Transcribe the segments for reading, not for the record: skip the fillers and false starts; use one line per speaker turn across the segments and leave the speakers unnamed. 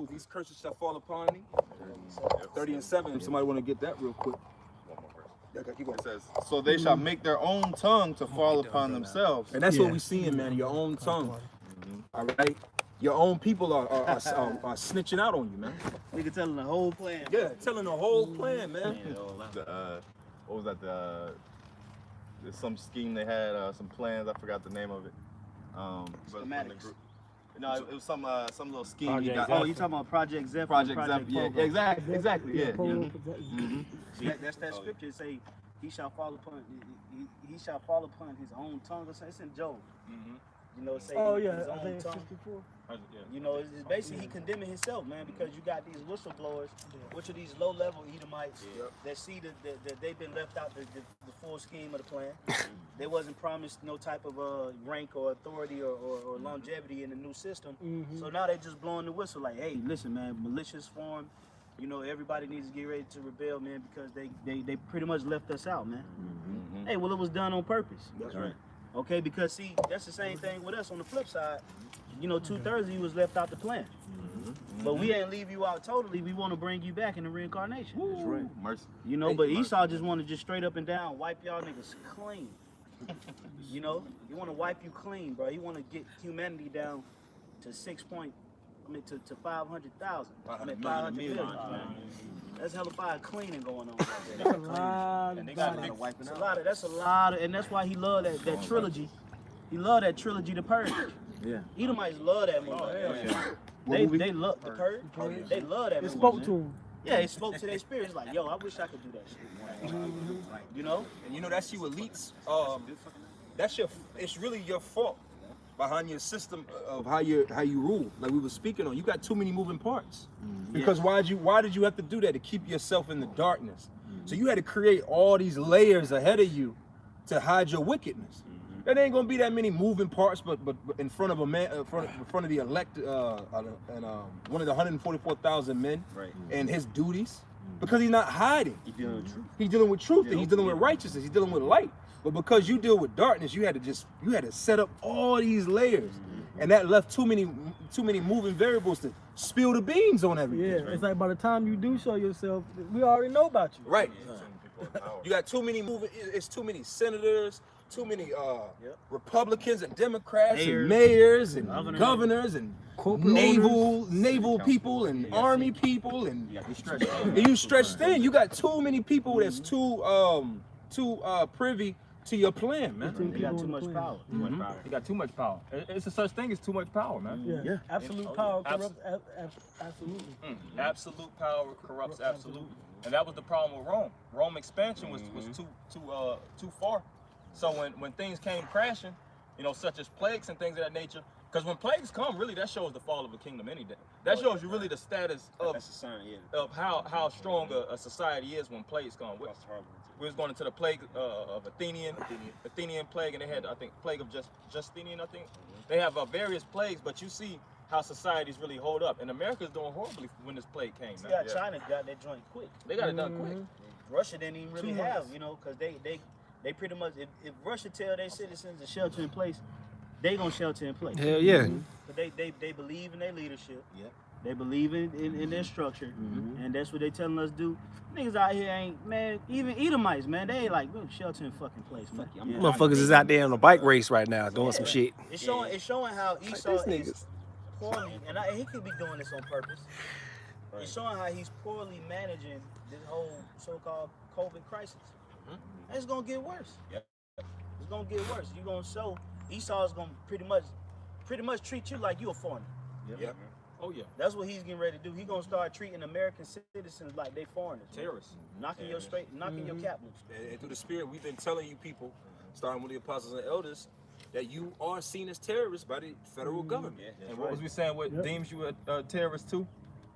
These curses shall fall upon thee. 30 and 7. Somebody want to get that real quick.
It says, so they shall make their own tongue to fall upon themselves.
And that's what we seeing, man. Your own tongue. All right. Your own people are snitching out on you, man.
Nigga telling the whole plan.
Yeah, telling the whole plan, man.
What was that? There's some scheme they had, some plans. I forgot the name of it.
Schematics.
No, it was some little scheme.
Oh, you talking about Project Zephyr?
Project Zephyr. Yeah, exactly. Yeah.
See, that's that scripture. It say he shall fall upon his own tongue. It's in Job. You know, say his own tongue. You know, it's basically he condemning himself, man, because you got these whistleblowers, which are these low-level Edomites that see that they've been left out the full scheme of the plan. They wasn't promised no type of rank or authority or longevity in the new system. So now they just blowing the whistle like, hey, listen, man, malicious form. You know, everybody needs to get ready to rebel, man, because they pretty much left us out, man. Hey, well, it was done on purpose.
That's right.
Okay, because see, that's the same thing with us on the flip side. You know, 2/3 of you was left out the plan. But we ain't leave you out totally. We want to bring you back in the reincarnation.
That's right. Mercy.
You know, but Esau just want to just straight up and down wipe y'all niggas clean. You know, he want to wipe you clean, bro. He want to get humanity down to to 500,000. I mean 500 million. That's hella fire cleaning going on.
That's a lot.
And they got that's a lot of, and that's why he loved that trilogy. He loved that trilogy, The Purge. Yeah. Edomites love that movie. They love The Purge. They love that movie.
It spoke to him.
Yeah, it spoke to their spirits like, yo, I wish I could do that shit. You know?
And you know that's you elites. It's really your fault behind your system of how you rule. Like we were speaking on, you got too many moving parts. Because why did you have to do that? To keep yourself in the darkness. So you had to create all these layers ahead of you to hide your wickedness. There ain't gonna be that many moving parts, but in front of a man, in front of the elect, and one of the 144,000 men, and his duties, because he's not hiding. He's dealing with truth. He's dealing with truth. He's dealing with righteousness. He's dealing with light. But because you deal with darkness, you had to set up all these layers, and that left too many moving variables to spill the beans on everything.
Yeah, it's like by the time you do show yourself, we already know about you.
Right. You got too many it's too many senators, too many Republicans and Democrats and mayors and governors and naval people and army people and you stretched thin. You got too many people that's too privy to your plan, man.
You got too much power.
You got too much power. It's a such thing as too much power, man.
Yeah. Absolute power corrupts absolutely.
Absolute power corrupts absolutely. And that was the problem with Rome. Rome expansion was too far. So when things came crashing, you know, such as plagues and things of that nature, because when plagues come, really that shows the fall of a kingdom any day. That shows you really the status of how strong a society is when plagues come. We was going into the plague of Athenian plague, and they had, I think, plague of Justinian, I think. They have various plagues, but you see how societies really hold up. And America's doing horribly when this plague came.
See how China got that joint quick.
They got it done quick.
Russia didn't even really have, you know, because they pretty much, if Russia tell their citizens to shelter in place, they gonna shelter in place.
Hell yeah.
But they believe in their leadership. Yeah. They believe in their structure, and that's what they telling us to do. Niggas out here ain't, man, even Edomites, man, they ain't like, we'll shelter in fucking place, man.
Motherfuckers is out there on a bike race right now doing some shit.
It's showing how Esau is poorly, and he could be doing this on purpose. It's showing how he's poorly managing this whole so-called COVID crisis. And it's gonna get worse. It's gonna get worse. You're gonna show Esau's gonna pretty much treat you like you a foreigner.
Oh yeah.
That's what he's getting ready to do. He's gonna start treating American citizens like they foreigners.
Terrorists.
Knocking your cap loose.
And through the spirit, we've been telling you people, starting with the apostles and elders, that you are seen as terrorists by the federal government.
And what was we saying? What deems you a terrorist too?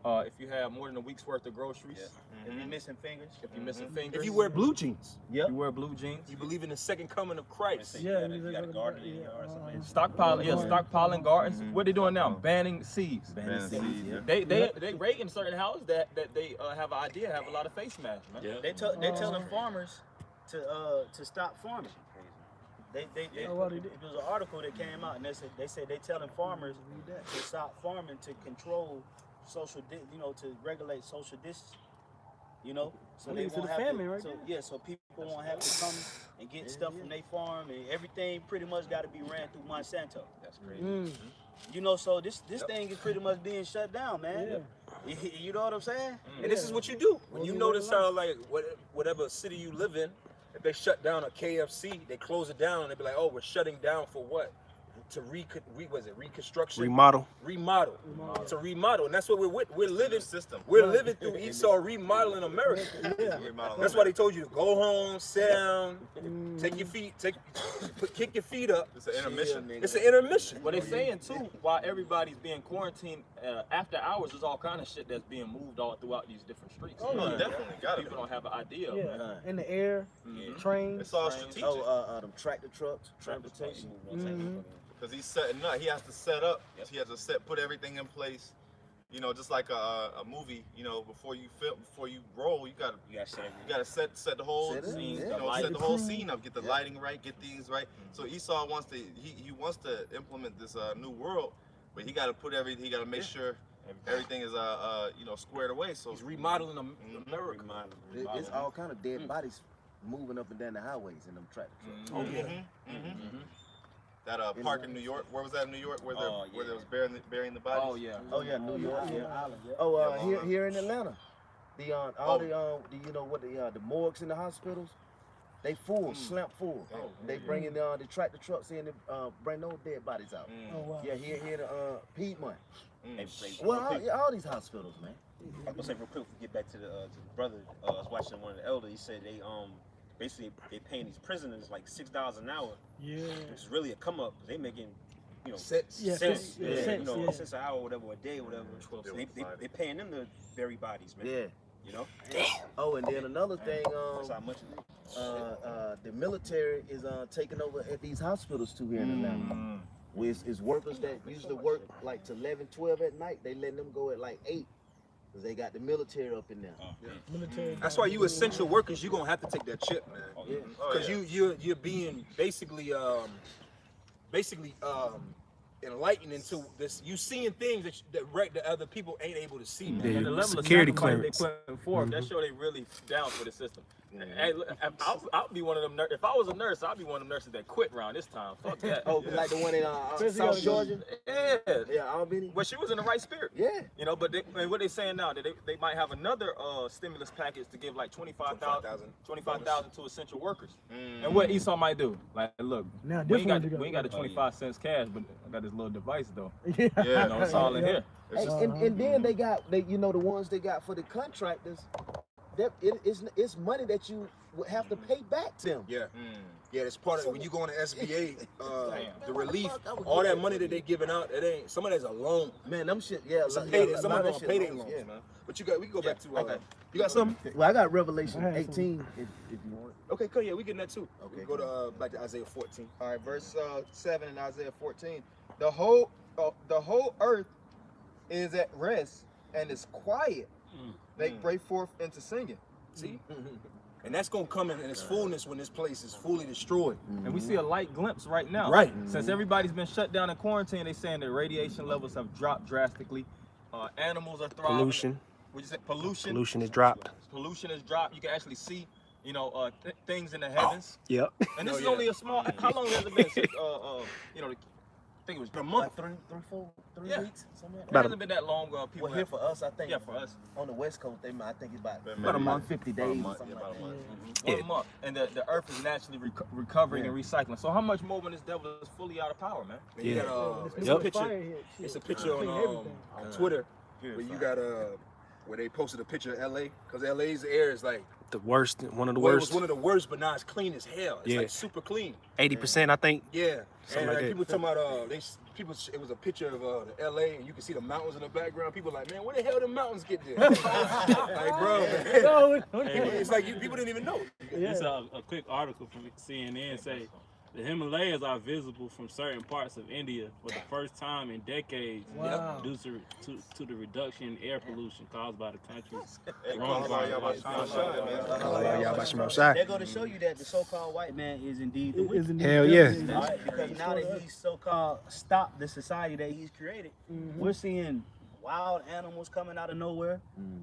If you have more than a week's worth of groceries,
if you're missing fingers,
If you wear blue jeans,
you wear blue jeans.
you believe in the second coming of Christ.
Yeah,
you got a garden in your yard or something.
Stockpiling gardens. What are they doing now? Banning seeds. They rate in certain houses that they have an idea, have a lot of face masks, man.
They telling farmers to stop farming. It was an article that came out, and they said they telling farmers to stop farming to control to regulate social distance. You know, so
I
they
mean, to
won't
the
have
family
to.
right
So,
there.
yeah, so people won't have to come and get stuff from their farm, and everything pretty much got to be ran through Monsanto.
That's crazy.
Mm.
You know, so this thing is pretty much being shut down, man. You know what I'm saying?
And this is what you do. When you
Only
notice
way to
how, like, whatever city you live in, if they shut down a KFC, they close it down and they be like, oh, we're shutting down for what? To reconstruction?
Remodel.
Remodel. To remodel. And that's what we're living.
System.
We're living through Esau remodeling America.
Remodeling
That's why they told you to go home, sit down, take your feet, kick your feet up.
It's an intermission.
It's an intermission.
Well, they're saying too, while everybody's being quarantined, after hours, there's all kind of shit that's being moved all throughout these different streets.
Oh, definitely. Got it.
People don't have an idea.
Yeah,
Man.
in the air, trains.
It's all
Trains.
strategic.
Them tractor trucks, transportation.
Because he's setting up. He has to set up. He has to put everything in place. You know, just like a movie. You know, before you film, before you roll, you gotta set the whole scene. You know, set the whole scene up. Get the lighting right. Get things right. So Esau wants to. He wants to implement this new world, but he got to put everything. He got to make sure everything is squared away. So
He's remodeling America.
It's all kind of dead bodies moving up and down the highways in them tractor trucks.
Oh yeah.
that park in New York. Where was that in New York? Where they was burying the bodies?
Oh yeah.
Oh yeah, New York.
Here in Atlanta, the morgues in the hospitals, they full, slamp full. They bringing the tractor trucks in and bring those dead bodies out.
Oh, wow.
Yeah, here in Piedmont.
Hey,
Well, all these hospitals, man.
I'm gonna say real quick, get back to the brother. I was watching one of the elders. He said they basically they paying these prisoners like $6 an hour,
Yeah.
which is really a come up. They making
Cents.
Cents, yeah.
cents an hour, whatever, a day, whatever. So they paying them to bury bodies, man.
Yeah.
You know.
Oh, and then another thing,
That's how much.
the military is taking over at these hospitals too here in Atlanta. It's workers that used to work like to 11, 12 at night. They letting them go at like 8 because they got the military up in there.
Military.
That's why you essential workers, you're gonna have to take that chip, man.
Yeah.
Because you're being basically enlightened into this. You seeing things that other people ain't able to see, man.
Yeah.
And the level
Security
of sacrifice
clearance.
they putting forth, that show they really down for the system. Hey, look, I'll be one of them. If I was a nurse, I'd be one of them nurses that quit around this time. Fuck that.
Oh, like the one in South Georgia?
Yeah.
Yeah, Albany.
Well, she was in the right spirit.
Yeah.
You know, but what they saying now that they might have another stimulus package to give like 25,000 to essential workers. And what Esau might do, like, look,
Now,
we
this
ain't
one
got the 25 cents cash, but I got this little device though.
Yeah.
You know, it's all in here.
Hey, and then they got the ones they got for the contractors. It's money that you would have to pay back to them.
Yeah. Yeah, that's part of it. When you go on the SBA, the relief, all that money that they giving out, it ain't, some of that's a loan.
Man, them shit, yeah.
Some of
that
them are
shit
payday
loans,
loans,
yeah.
man. But we can go back to, you got something?
Well, I got Revelation
I had
18 if you want.
Okay, cool, yeah, we getting that too.
Okay,
We go to, back to Isaiah 14.
All right, verse 7 in Isaiah 14. The whole earth is at rest and is quiet. They break forth into singing.
See? And that's going to come in its fullness when this place is fully destroyed.
And we see a light glimpse right now.
Right.
Since everybody's been shut down in quarantine, they saying that radiation levels have dropped drastically. Animals are thriving.
Pollution.
What'd you say? Pollution.
Pollution is dropped.
Pollution is dropped. You can actually see, things in the heavens.
Yep.
And this is only a small. How long has it been since? I think it was
A month.
Like three
Yeah.
weeks, something like
It
that.
hasn't been that long. People
Well, here for us, I think.
Yeah, for us.
On the West Coast, I think it's about
a month.
50
About a
days or
month,
something
yeah,
like
about a
that.
month.
1 month, and the earth is naturally recovering and recycling. So how much more when this devil is fully out of power, man?
You
Yeah.
got, it's
Yep.
a picture. It's a picture on Twitter where you got where they posted a picture of LA because LA's air is like
The worst, one of the
well, it
worst.
was one of the worst, but now it's clean as hell. It's
Yeah.
like super clean.
80%, I think.
Yeah,
Something
and
like that.
people talking about it was a picture of the LA and you can see the mountains in the background. People like, man, where the hell did the mountains get there? Like, bro, it's like people didn't even know.
It's a quick article from CNN say the Himalayas are visible from certain parts of India for the first time in decades due to the reduction in air pollution caused by the country's coronavirus.
They're going to show you that the so-called white man is indeed the wicked.
Hell yeah.
All right, because now that he's so-called stopped the society that he's created, we're seeing wild animals coming out of nowhere.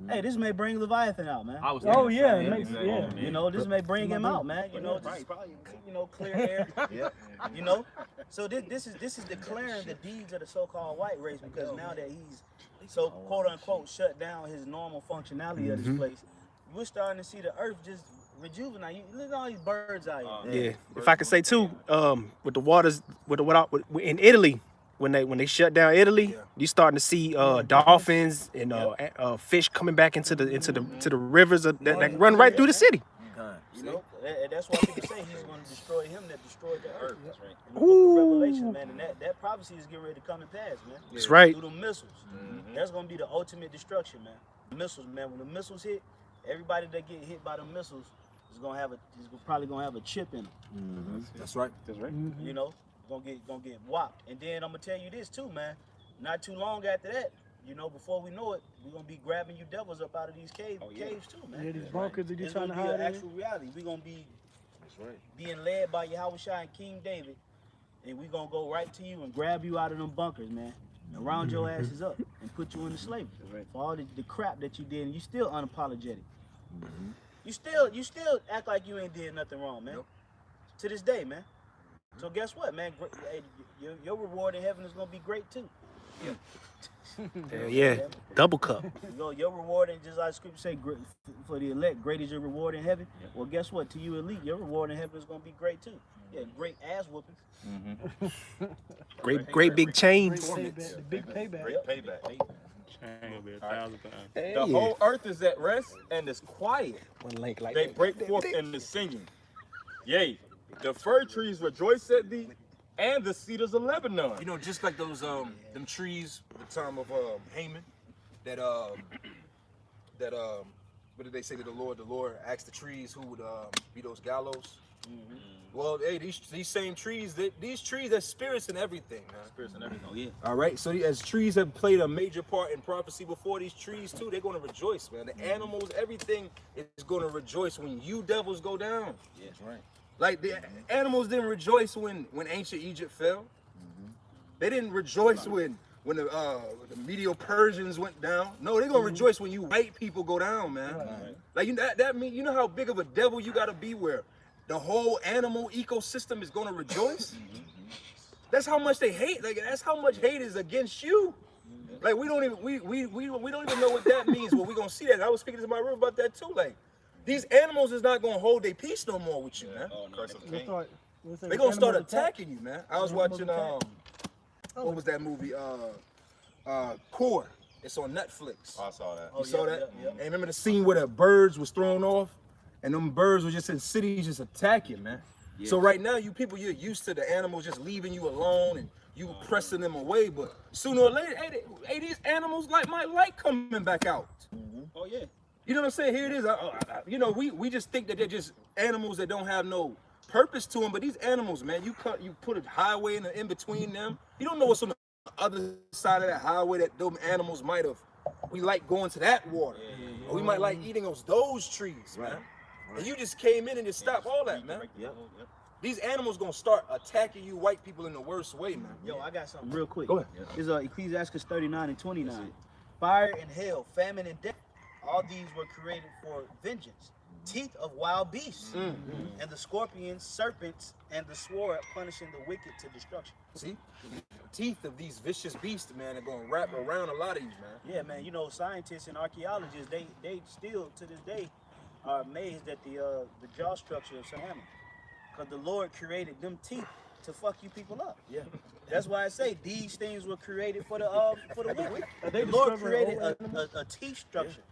Hey, this may bring Leviathan out, man.
I was
Oh
thinking
yeah,
the
it
same
makes
thing.
yeah.
You know, this may bring him out, man. You know, just clear air. You know, so this is declaring the deeds of the so-called white race, because now that he's so quote unquote shut down his normal functionality of this place, we're starting to see the earth just rejuvenate. Look at all these birds out here.
Yeah. If I could say too, with the waters, in Italy, when they shut down Italy, you starting to see dolphins and fish coming back into the rivers that run right through the city.
You know, and that's why people say he's going to destroy him that destroyed the earth. That's right. In the book of Revelation, man, and that prophecy is getting ready to come and pass, man.
That's right.
Through the missiles. That's going to be the ultimate destruction, man. The missiles, man. When the missiles hit, everybody that get hit by the missiles is probably gonna have a chip in them.
That's right. That's right.
You know, gonna get whopped. And then I'm gonna tell you this too, man. Not too long after that, you know, before we know it, we're gonna be grabbing you devils up out of these caves too, man.
Yeah, these bunkers that you
It's
trying to
gonna be
hide
an
in.
actual reality. We're gonna be being led by Yahweh and King David, and we're gonna go right to you and grab you out of them bunkers, man. And round your asses up and put you into slavery for all the crap that you did, and you still unapologetic. You still act like you ain't did nothing wrong, man. To this day, man. So guess what, man? Your reward in heaven is gonna be great too.
Yeah, double cup.
Your reward, and just like Scripture say, for the elect, great is your reward in heaven. Well, guess what? To you elite, your reward in heaven is gonna be great too. Yeah, great ass whoopings.
Great big chains.
The big payback.
Great payback.
The whole earth is at rest and is quiet.
One link like
They
that.
break forth in the singing. Yea, the fir trees rejoice at thee, and the cedars of Lebanon.
You know, just like those them trees at the time of Haman, that what did they say to the Lord? The Lord asked the trees who would be those gallows. Well, hey, these same trees, these trees are spirits and everything, man.
Spirits and everything. Oh, yeah.
All right, so as trees have played a major part in prophecy before, these trees too, they're going to rejoice, man. The animals, everything is going to rejoice when you devils go down.
Yeah, that's right.
Like the animals didn't rejoice when ancient Egypt fell. They didn't rejoice when the Medo-Persians went down. No, they're gonna rejoice when you white people go down, man. Like that mean, you know how big of a devil you gotta be where the whole animal ecosystem is gonna rejoice. That's how much they hate. Like that's how much hate is against you. Like we don't even know what that means. But we're gonna see that. I was speaking to my room about that too. Like these animals is not gonna hold their peace no more with you, man. They're gonna start attacking you, man. I was watching what was that movie? Core. It's on Netflix.
Oh, I saw that.
You saw that? And remember the scene where the birds was thrown off, and them birds were just in cities just attacking, man. So right now, you people, you're used to the animals just leaving you alone and you pressing them away, but sooner or later, hey, these animals might like coming back out.
Oh yeah.
You know what I'm saying? Here it is. You know, we just think that they're just animals that don't have no purpose to them, but these animals, man, you put a highway in between them. You don't know what's on the other side of that highway that those animals might have. We like going to that water, or we might like eating those trees, man. And you just came in and just stopped all that, man. These animals gonna start attacking you white people in the worst way, man.
Yo, I got something real quick.
Go ahead.
This is Ecclesiastes 39 and 29. Fire and hail, famine and death, all these were created for vengeance. Teeth of wild beasts, and the scorpions, serpents, and the sword punishing the wicked to destruction.
See? Teeth of these vicious beasts, man, are gonna wrap around a lot of you, man.
Yeah, man, you know, scientists and archaeologists, they still to this day are amazed at the jaw structure of some animals. Because the Lord created them teeth to fuck you people up.
Yeah.
That's why I say these things were created for the wicked. The Lord created a teeth structure.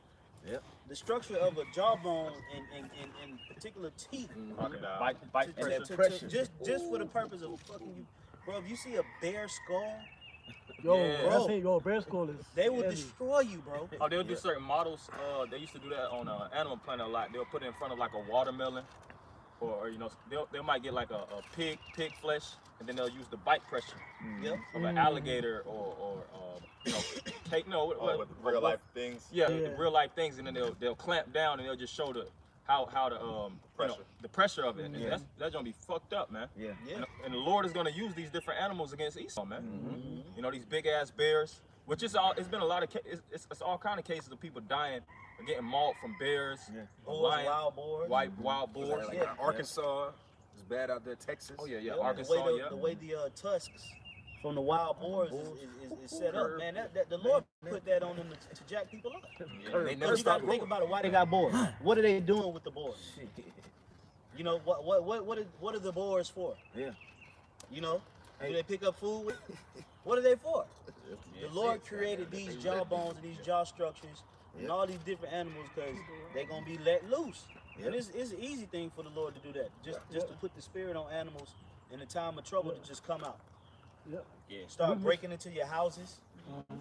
Yeah.
The structure of a jawbone and particular teeth.
Bite pressure.
Just for the purpose of fucking you. Bro, if you see a bear skull,
Bear Skull is
they will
heavy.
destroy you, bro.
Oh, they'll do certain models. They used to do that on Animal Planet a lot. They'll put it in front of like a watermelon, or you know, they might get like a pig flesh, and then they'll use the bite pressure of an alligator or you know, take
with real life things.
Yeah, the real life things, and then they'll clamp down and they'll just show how the
Pressure.
you know, the pressure of it. And that's gonna be fucked up, man.
Yeah.
And the Lord is gonna use these different animals against Esau, man. You know, these big ass bears. Which is all. It's been a lot of. It's all kind of cases of people dying or getting mauled from bears,
Boars, wild boars,
wild boars.
Like Arkansas, it's bad out there. Texas.
Oh yeah,
Arkansas. The way the tusks from the wild boars is set up, man. That the Lord put that on them to jack people up.
They never
You got
stop
to think
growing.
about it. Why they got boars? What are they doing with the boars? You know what are the boars for?
Yeah.
You know, do they pick up food with? What are they for? The Lord created these jawbones and these jaw structures and all these different animals because they're gonna be let loose. And it's an easy thing for the Lord to do that. Just to put the spirit on animals in the time of trouble to just come out. Start breaking into your houses.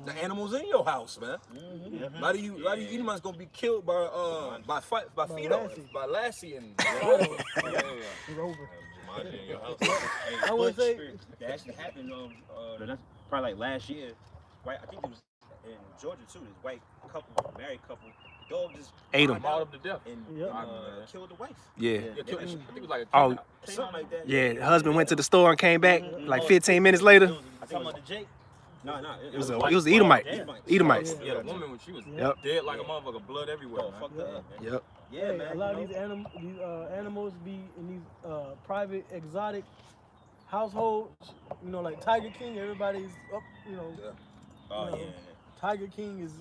The animals in your house, man. A lot of you Edomites gonna be killed by Fido, by Lassie and
I would say
that actually happened. That's probably like last year, right? I think it was in Georgia too. This white couple, married couple, dog just
Ate him.
Mauled him to death.
and killed the wife.
Yeah.
I think it was like a
Oh,
kidnap.
something like that.
yeah. The husband went to the store and came back like 15 minutes later.
Talking about the Jake.
No,
It was the Edomite. Edomites.
Yeah, the woman when she was
Yep.
dead like a motherfucker, blood everywhere. Man.
Fucked up.
Yep.
Yeah,
Hey,
man.
a lot of these animals be in these private exotic households. You know, like Tiger King. Everybody's up. You know,
Oh
you know, Tiger King is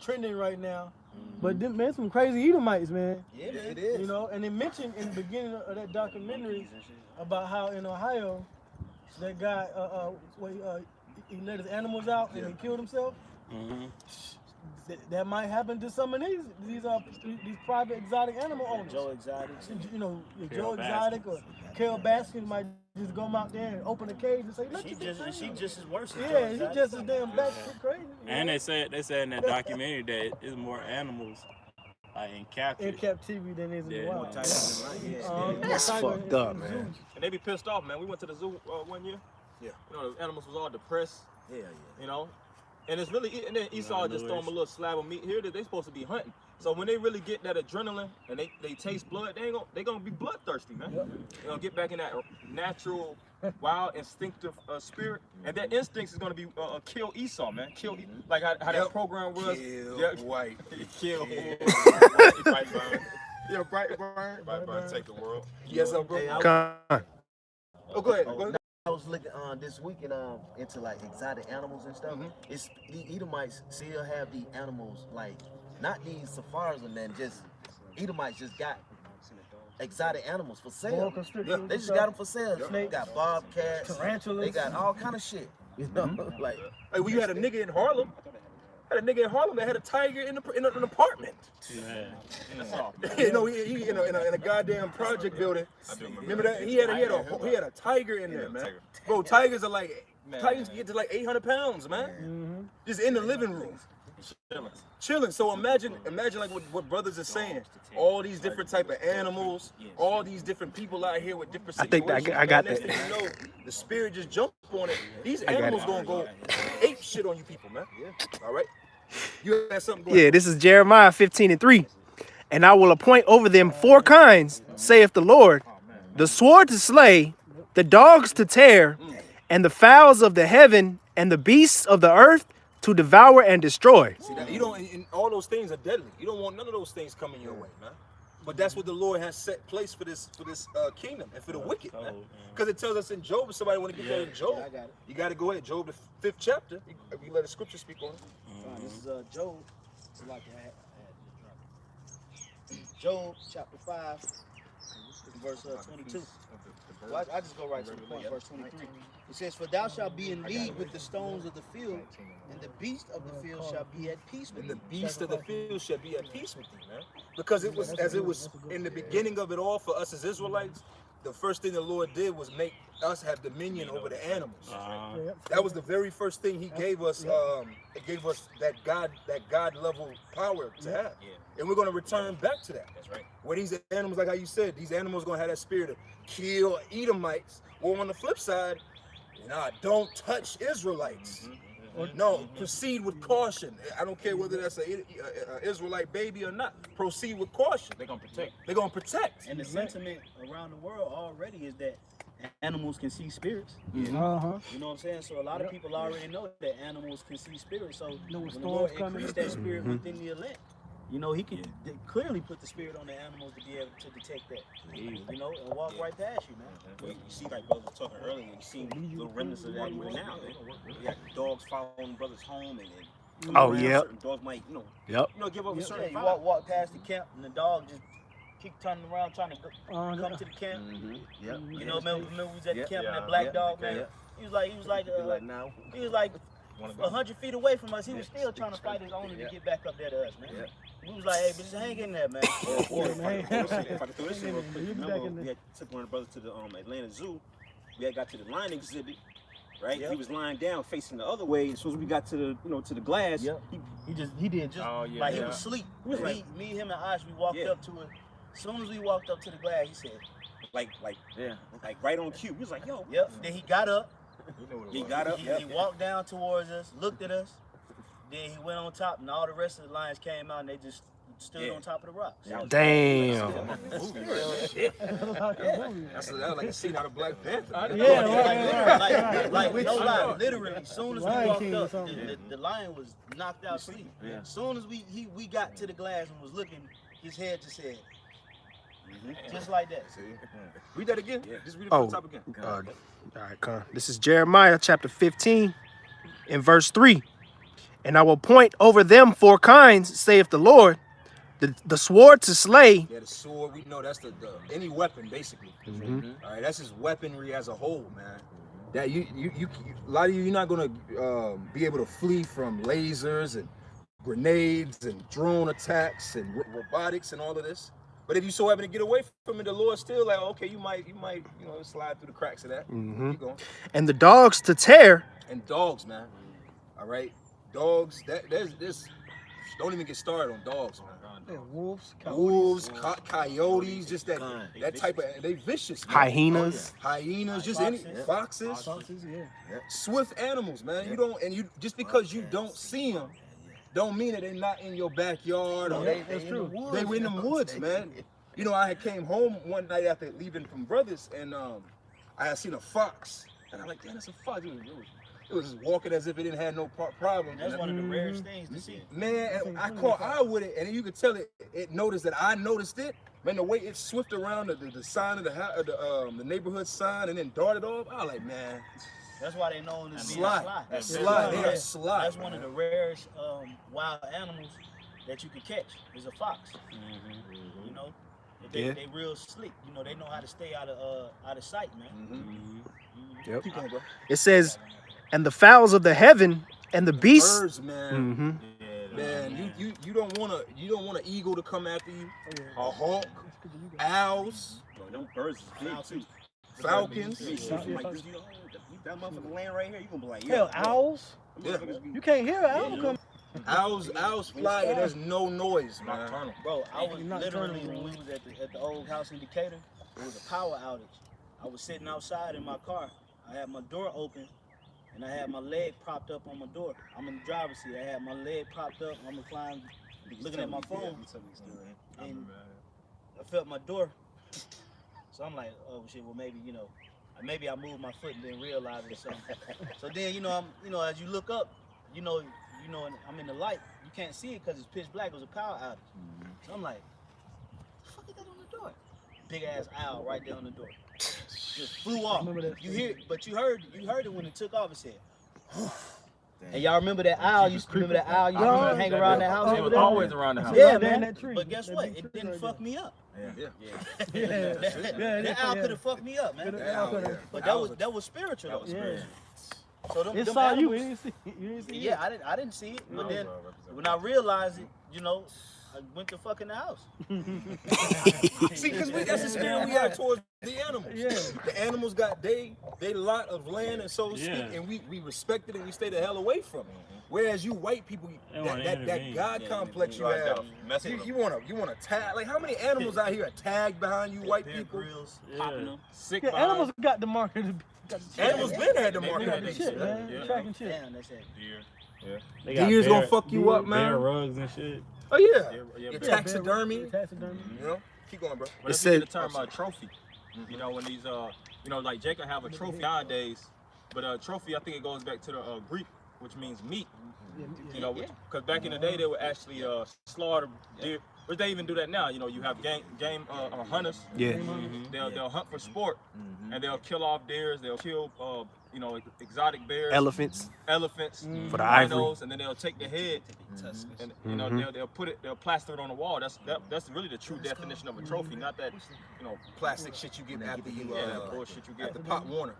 trending right now. But them, man, some crazy Edomites, man.
Yeah, man.
It is.
You know, and they mentioned in the beginning of that documentary about how in Ohio that guy he let his animals out and he killed himself. That might happen to some of these private exotic animal owners.
Joe Exotic.
You know,
Carol
Joe Exotic or Carol Baskin might just go out there and open a cage and say, "Look,
She just as worse. As Joe
yeah, he
Exotic.
just as damn batshit crazy."
And they said in that documentary that it's more animals like in captivity.
in captivity than is in the
Yeah.
wild.
That's
Tiger
fucked
in
up,
the
man.
zoo.
And they be pissed off, man. We went to the zoo one year.
Yeah.
You know, the animals was all depressed.
Yeah.
You know, and it's really. And then Esau just throw them a little slab of meat. Here, they supposed to be hunting. So when they really get that adrenaline and they taste blood, they gonna be bloodthirsty, man. They gonna get back in that natural, wild, instinctive spirit, and that instinct is gonna be kill Esau, man. Like how that program was.
white.
Kill.
Brightburn.
Yeah, Brightburn.
Brightburn take the world.
Yes, sir, bro.
Come on.
Oh, go ahead.
I was looking this weekend into like exotic animals and stuff. It's the Edomites still have the animals like not these safaris and then just Edomites just got exotic animals for sale.
Boa constrictors
They
and
just got them
stuff.
for sale. They
Snakes,
got bobcats,
tarantulas.
they got all kind of shit. You know, like
Hey, we had a nigga in Harlem. Had a nigga in Harlem that had a tiger in an apartment.
That's all.
You know, he in a goddamn project building. Remember that? He had a tiger in there, man. Bro, tigers are like tigers get to like 800 pounds, man. Just in the living room, chilling. So imagine like what brothers are saying. All these different type of animals, all these different people out here with different
I think
situations.
that I got
Next
that.
thing you know, the spirit just jumped on it. These
got
animals
it.
gonna go ape shit on you people, man. All right. You had something going.
Yeah, this is Jeremiah 15:3. And I will appoint over them 4 kinds, saith the Lord, the sword to slay, the dogs to tear, and the fowls of the heaven, and the beasts of the earth to devour and destroy.
See that? You don't. And all those things are deadly. You don't want none of those things coming your way, man. But that's what the Lord has set place for this kingdom and for the wicked, man. Because it tells us in Job. If somebody want to get that in Job,
I got it.
you got to go ahead. Job, the 5th chapter. You let the scripture speak on it.
This is Job. It's like I had Job chapter 5, verse 22. Well, I just go right to the point, verse 23. It says, "For thou shalt be in league with the stones of the field, and the beast of the field shall be at peace with
And the
thee."
beast of the field shall be at peace with thee, man. Because it was as it was in the beginning of it all for us as Israelites. The first thing the Lord did was make us have dominion over the animals. That was the very first thing He gave us. It gave us that God level power to have, and we're going to return back to that.
That's right.
Where these animals, like how you said, these animals going to have that spirit of kill Edomites. Well, on the flip side, don't touch Israelites. No, proceed with caution. I don't care whether that's a Israelite baby or not. Proceed with caution.
They're gonna protect.
They're gonna protect.
And the sentiment around the world already is that animals can see spirits.
Uh-huh.
You know what I'm saying? So a lot of people already know that animals can see spirits. So
Know when
when the
storms
Lord
coming.
increased that spirit within the elect, you know, he can clearly put the spirit on the animals to be able to detect that. You know, and walk right past you, man.
Well, you see, like brother was talking earlier, you see little remnants of that even now, man. You got dogs following brothers home, and come
Oh,
around,
yep.
certain dogs might,
Yep.
give up a
Yeah,
certain
you
vibe.
walk past the camp and the dog just keep turning around trying to come to the camp.
Yep.
You know, remember we was at the camp and
Yeah.
that black dog, man.
Yep.
He was like
now.
100 feet away from us. He was still trying to fight his owner to get back up there to us, man.
Yep.
We was like, hey, bitch, hang in there, man.
Or if I
man.
could throw this in real quick,
You be back
remember
in there.
we had took one of the brothers to the Atlanta Zoo. We had got to the lion exhibit, right?
Yep.
He was lying down facing the other way. As soon as we got to the to the glass,
Yep. He did just
Oh, yeah,
like he
yeah.
was asleep.
Right.
Me, him, and Ash, we walked
Yeah.
up to it. As soon as we walked up to the glass, he said,
like right on cue. He was like, yo.
"Yep." Then he got up.
He got up.
He walked down towards us, looked at us. Then he went on top, and all the rest of the lions came out, and they just stood on top of the rocks.
Damn.
That's like a scene out of Black Panther.
Yeah,
Like no lie, literally, as soon as we
Lion
walked
King or
up,
something.
the lion was knocked out asleep.
Yeah.
As soon as we got to the glass and was looking, his head just said, just like that.
Read that again. Just read it
Oh.
from the top again.
All right, come on. This is Jeremiah chapter 15 and verse 3. And I will point over them 4 kinds, saith the Lord, the sword to slay.
Yeah, the sword. We know that's the any weapon basically. All right, that's his weaponry as a whole, man. That you a lot of you're not gonna be able to flee from lasers and grenades and drone attacks and robotics and all of this. But if you so happen to get away from it, the Lord's still like, okay, you might slide through the cracks of that. Keep going.
And the dogs to tear.
And dogs, man. All right, dogs. There's don't even get started on dogs, man.
Yeah, wolves,
Coyotes, just that type of, they vicious, man.
Hyenas.
Hyenas, just any foxes,
foxes, yeah.
swift animals, man. You just because you don't see them, don't mean that they're not in your backyard or
That's true.
they were in the woods, man. You know, I had came home one night after leaving from Brothers, and I had seen a fox, and I'm like, damn, that's a fox. It was just walking as if it didn't have no problem.
That's one of the rarest things to see.
Man, and I caught eye with it, and you could tell it noticed that I noticed it. Man, the way it swift around the sign of the neighborhood sign and then darted off, I was like, man.
That's why they known as being
Slide.
sly.
Slide. They are slide.
That's one of the rarest wild animals that you can catch is a fox. You know, they real slick. You know, they know how to stay out of sight, man.
Yep.
Keep going, bro.
It says, and the fowls of the heaven and the beasts.
Birds, man. Man, you don't want an eagle to come after you. A hawk, owls,
Them birds is big too.
falcons.
That motherfucker laying right here, you gonna be like,
Hell, owls.
Yeah.
You can't hear an owl come.
Owls fly and there's no noise, man.
Nocturnal.
Bro, I was
Not
literally
turning
when we was at the old house in Decatur, it was a power outage. I was sitting outside in my car. I had my door open and I had my leg propped up on my door. I'm in the driver's seat. I had my leg propped up. I'm reclining, looking at my phone, and I felt my door. So I'm like, oh shit. Well, maybe I moved my foot and didn't realize it or something. So then, as you look up, and I'm in the light. You can't see it because it's pitch black. It was a power outage. So I'm like, the fuck is that on the door? Big ass owl right there on the door. Just flew off. You hear it, but you heard it when it took off. It said, and y'all remember that owl? You remember that owl? You used to hang around that house
It
over
was
there?
always around the house.
Yeah,
Right
man.
that tree.
But guess
That
what?
big
It
tree
didn't
right
fuck
there.
me up.
Yeah.
That owl could have fucked me up, man. But that was spiritual. That was
Yeah.
So them
It
them
saw you.
animals,
You didn't see it.
yeah, I didn't see it. But then when I realized it, I went to fucking the house.
See, because that's the spirit we have towards the animals.
Yeah.
The animals got they lot of land and so to speak,
Yeah.
and we respect it and we stay the hell away from it. Whereas you white people,
They wanna
that
intervene.
God complex you
Right,
have,
mess with
you wanna tag. Like how many animals out here are tagged behind you white
Bear
people?
Grylls,
Yeah.
popping them.
Sick
Yeah,
behind.
animals got the market.
Animals been had the
They
market.
got
Tracking
that
shit,
shit.
man.
Yeah.
Tracking shit.
Damn, that's it.
They got
Deer's gonna
bear-
fuck you up, man.
Bear rugs and shit.
Oh yeah.
Yeah,
Your
bear.
taxidermy.
Taxidermy.
You know, keep going, bro.
But
It
if you get
said-
the term trophy, when these You know, like Jacob have a trophy nowadays, but a trophy, I think it goes back to the Greek, which means meat. You know, because back in the day they would actually slaughter deer. But they even do that now. You know, you have game hunters.
Yeah.
They'll hunt for sport, and they'll kill off deers. They'll kill you know, exotic bears,
Elephants
for
the ivory,
and then they'll take the head, and you know they'll plaster it on the wall. That's really the true definition of a trophy, not that, you know,
Plastic shit you get after you
that bullshit you get
at the Pop Warner.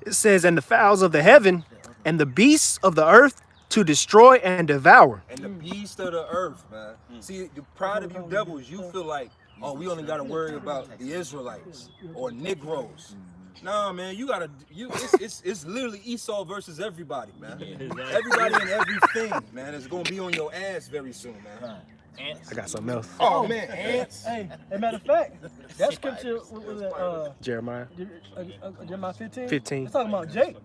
it says, and the fowls of the heaven and the beasts of the earth to destroy and devour.
And the beast of the earth, man. See, the pride of you devils, you feel like, oh, we only gotta worry about the Israelites or Negroes. Nah, man, you gotta, it's literally Esau versus everybody, man. Everybody and everything, man, is gonna be on your ass very soon, man.
I got something else.
Oh man, ants.
Hey, as a matter of fact, that scripture was
Jeremiah
Jeremiah 15.
15.
It's talking about Jake.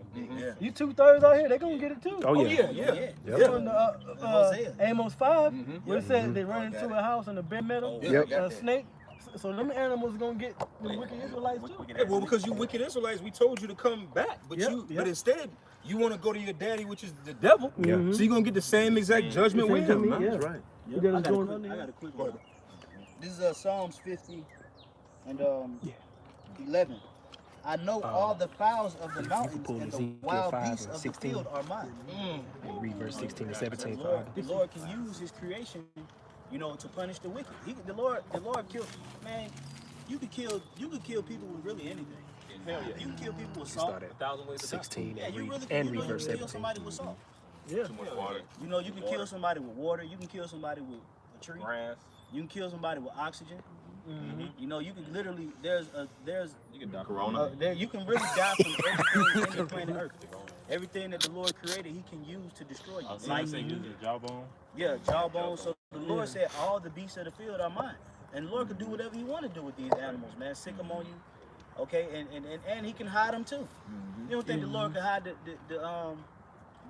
You 2/3 out here, they gonna get it too.
Oh yeah.
It's from the, Amos 5, where it says they run into a house in a bare meadow, a snake. So them animals gonna get the wicked Israelites too.
Yeah, well, because you wicked Israelites, we told you to come back, but but instead you want to go to your daddy, which is the devil. So you're gonna get the same exact judgment with him.
That's right.
You gotta
I got a quick one. This is Psalms 50 and 11. I know all the fowls of the mountains and the wild beasts of the field are mine.
Read verse 16 to 17.
The Lord can use His creation, you know, to punish the wicked. The Lord killed, man. You could kill people with really anything.
Hell yeah.
You can kill people with salt.
Start at
1,000 ways to die.
16
Yeah, you really
and
can.
read
You
verse
can kill
17.
somebody with salt.
Yeah.
Too much water.
You know, you can kill somebody with water. You can kill somebody with a tree.
Grass.
You can kill somebody with oxygen. You know, you can literally
You can die.
Corona.
you can really die from everything in the planet Earth. Everything that the Lord created, He can use to destroy you.
Like say use the jawbone.
Yeah, jawbone. So the Lord said, all the beasts of the field are mine. And the Lord can do whatever He want to do with these animals, man. Sick them on you. Okay, and He can hide them too. You don't think the Lord can hide